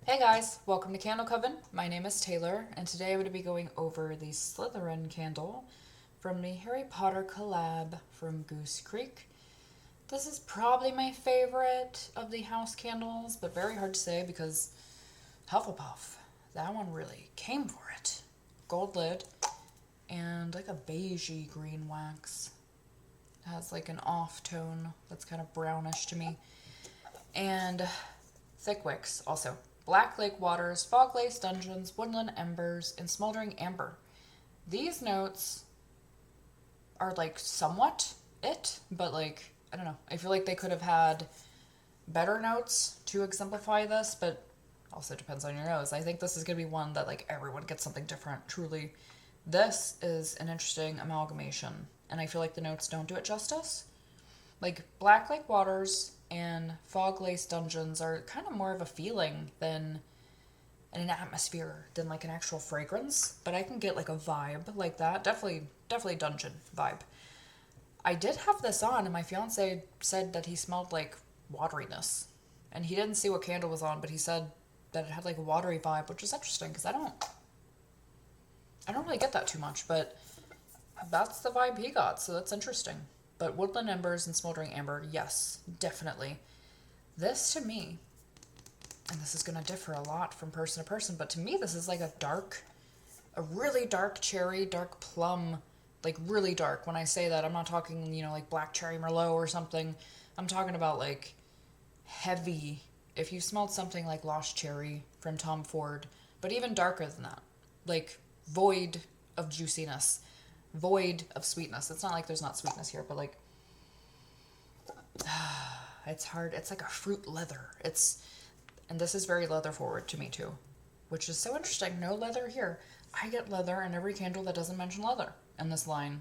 Hey guys, welcome to Candle Coven. My name is Taylor, and today I'm going to be going over the Slytherin candle from the Harry Potter collab from Goose Creek. This is probably my favorite of the house candles, but very hard to say because Hufflepuff, that one really came for it. Gold lid and like a beigey green wax. It has like an off tone that's kind of brownish to me. And thick wicks also. Black Lake Waters, Fog Lace Dungeons, Woodland Embers, and Smoldering Amber. These notes are like somewhat it, but like, I don't know. I feel like they could have had better notes to exemplify this, but also depends on your nose. I think this is going to be one that like everyone gets something different, truly. This is an interesting amalgamation, and I feel like the notes don't do it justice. Like Black Lake Waters and Fog Lace Dungeons are kind of more of a feeling than an atmosphere than like an actual fragrance, but I can get like a vibe like that. Definitely dungeon vibe. I did have this on, and my fiance said that he smelled like wateriness, and he didn't see what candle was on, but he said that it had like a watery vibe, which is interesting because I don't really get that too much, but that's the vibe he got, so that's interesting. But Woodland Embers and Smoldering Amber, yes, definitely. This to me, and this is going to differ a lot from person to person, but to me this is like a really dark cherry, dark plum, like really dark. When I say that, I'm not talking, like black cherry Merlot or something. I'm talking about like heavy. If you smelled something like Lost Cherry from Tom Ford, but even darker than that, like void of juiciness, void of sweetness. It's not like there's not sweetness here, but like it's hard. It's like a fruit leather. And this is very leather forward to me too, which is so interesting. No leather here. I get leather in every candle that doesn't mention leather in this line.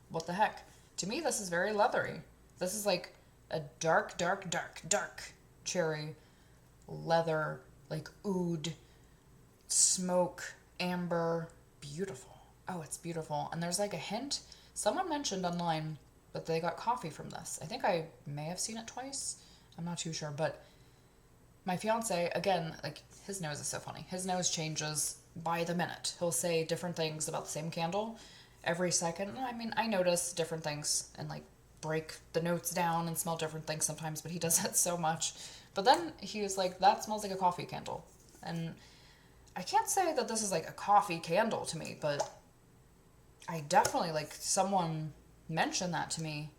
What the heck? To me, this is very leathery. This is like a dark, dark, dark, dark cherry leather, like oud, smoke, amber, beautiful. Oh, it's beautiful. And there's like a hint. Someone mentioned online that they got coffee from this. I think I may have seen it twice. I'm not too sure. But my fiance, again, like his nose is so funny. His nose changes by the minute. He'll say different things about the same candle every second. I mean, I notice different things and like break the notes down and smell different things sometimes, but he does that so much. But then he was like, that smells like a coffee candle. And I can't say that this is like a coffee candle to me, but I definitely, like, someone mentioned that to me.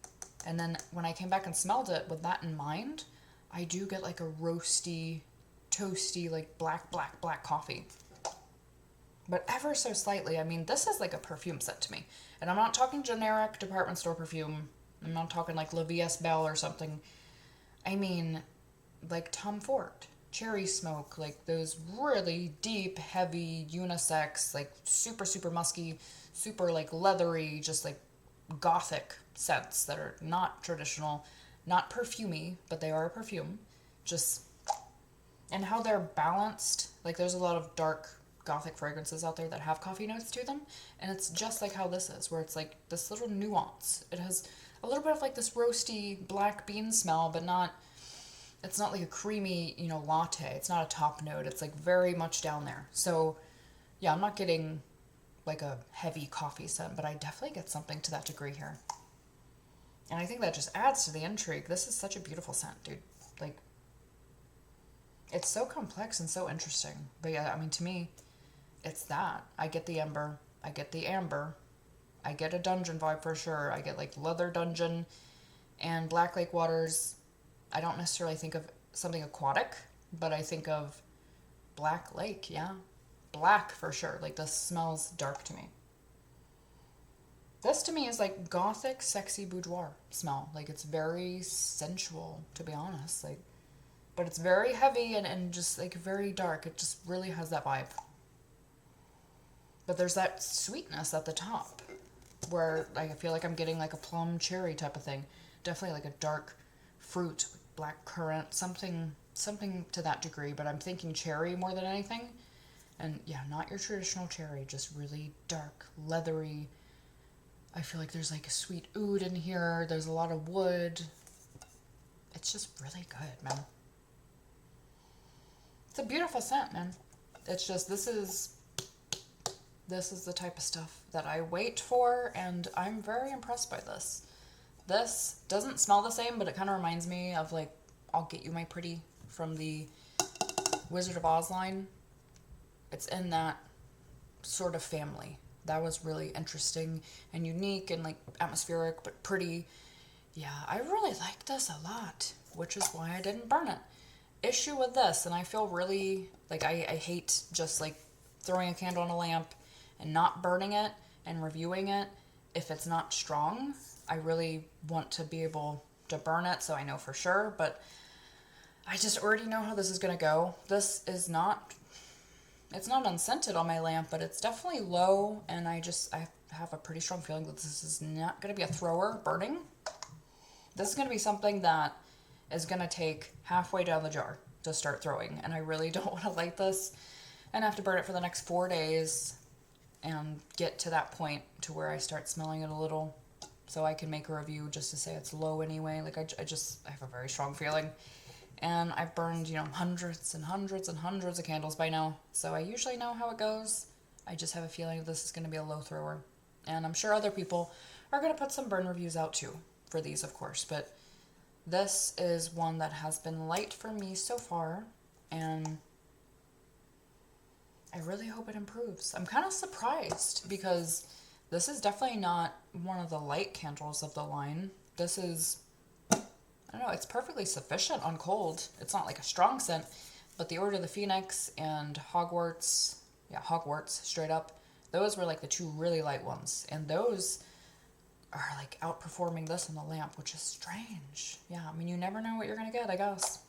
And then when I came back and smelled it with that in mind, I do get like a roasty, toasty, like black, black, black coffee. But ever so slightly. I mean, this is like a perfume scent to me. And I'm not talking generic department store perfume. I'm not talking like La V.S. Belle or something. I mean, like Tom Ford, cherry smoke, like those really deep, heavy, unisex, like super, super musky, super like leathery, just like gothic scents that are not traditional, not perfumey, but they are a perfume. Just, and how they're balanced. Like there's a lot of dark gothic fragrances out there that have coffee notes to them, and it's just like how this is, where it's like this little nuance. It has a little bit of like this roasty black bean smell, but not, it's not like a creamy, latte. It's not a top note. It's like very much down there. So yeah, I'm not getting like a heavy coffee scent, but I definitely get something to that degree here. And I think that just adds to the intrigue. This is such a beautiful scent, dude. Like, it's so complex and so interesting. But yeah, I mean, to me, it's that. I get the ember. I get the amber. I get a dungeon vibe for sure. I get like leather dungeon and Black Lake Waters. I don't necessarily think of something aquatic, but I think of Black Lake, yeah. Black for sure. Like this smells dark to me. This to me is like gothic, sexy boudoir smell. Like it's very sensual, to be honest. Like, but it's very heavy and just like very dark. It just really has that vibe. But there's that sweetness at the top where like, I feel like I'm getting like a plum cherry type of thing. Definitely like a dark fruit, black currant, something to that degree, but I'm thinking cherry more than anything. And yeah, not your traditional cherry, just really dark, leathery. I feel like there's like a sweet oud in here. There's a lot of wood. It's just really good, man. It's a beautiful scent, man. It's just, this is the type of stuff that I wait for, and I'm very impressed by this. This doesn't smell the same, but it kind of reminds me of, like, I'll Get You My Pretty from the Wizard of Oz line. It's in that sort of family. That was really interesting and unique and, like, atmospheric, but pretty. Yeah, I really like this a lot, which is why I didn't burn it. Issue with this, and I feel really, like, I hate just, like, throwing a candle on a lamp and not burning it and reviewing it if it's not strong. I really want to be able to burn it so I know for sure, but I just already know how this is going to go. This is not, it's not unscented on my lamp, but it's definitely low, and I have a pretty strong feeling that this is not going to be a thrower burning. This is going to be something that is going to take halfway down the jar to start throwing, and I really don't want to light this and have to burn it for the next 4 days and get to that point to where I start smelling it a little so I can make a review just to say it's low anyway. Like, I have a very strong feeling, and I've burned, you know, hundreds and hundreds and hundreds of candles by now, so I usually know how it goes. I just have a feeling this is going to be a low thrower, and I'm sure other people are going to put some burn reviews out too for these, of course, but this is one that has been light for me so far, and I really hope it improves. I'm kind of surprised because this is definitely not one of the light candles of the line. This is, I don't know, it's perfectly sufficient on cold. It's not like a strong scent, but the Order of the Phoenix and Hogwarts, yeah, Hogwarts, straight up, those were like the two really light ones. And those are like outperforming this in the lamp, which is strange. Yeah, I mean, you never know what you're going to get, I guess.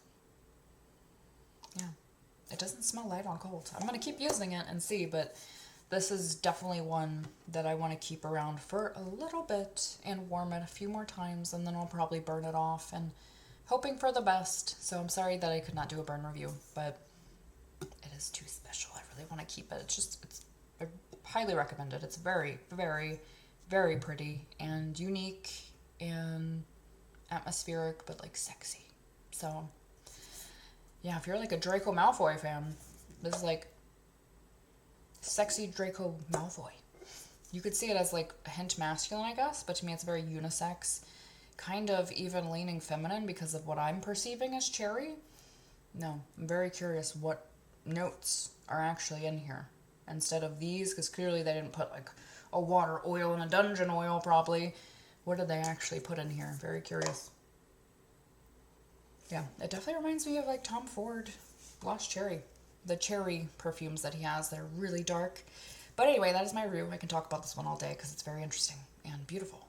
Yeah. It doesn't smell light on cold. I'm going to keep using it and see, but this is definitely one that I want to keep around for a little bit and warm it a few more times, and then I'll probably burn it off, and hoping for the best. So I'm sorry that I could not do a burn review, but it is too special. I really want to keep it. I highly recommend it. It's very, very, very pretty and unique and atmospheric, but like sexy. So yeah, if you're like a Draco Malfoy fan, this is like sexy Draco Malfoy. You could see it as like a hint masculine, I guess, but to me it's very unisex, kind of even leaning feminine because of what I'm perceiving as cherry. No, I'm very curious what notes are actually in here instead of these, because clearly they didn't put like a water oil and a dungeon oil probably. What did they actually put in here? Very curious. Yeah, it definitely reminds me of like Tom Ford Lost Cherry. The cherry perfumes that he has, they're really dark. But anyway, that is my review. I can talk about this one all day because it's very interesting and beautiful.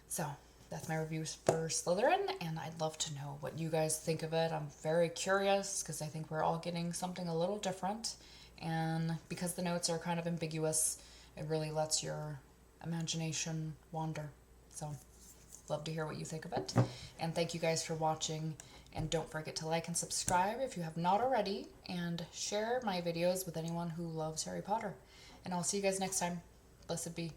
So that's my reviews for Slytherin, and I'd love to know what you guys think of it. I'm very curious because I think we're all getting something a little different. And because the notes are kind of ambiguous, it really lets your imagination wander. So love to hear what you think of it. And thank you guys for watching. And don't forget to like and subscribe if you have not already. And share my videos with anyone who loves Harry Potter. And I'll see you guys next time. Blessed be.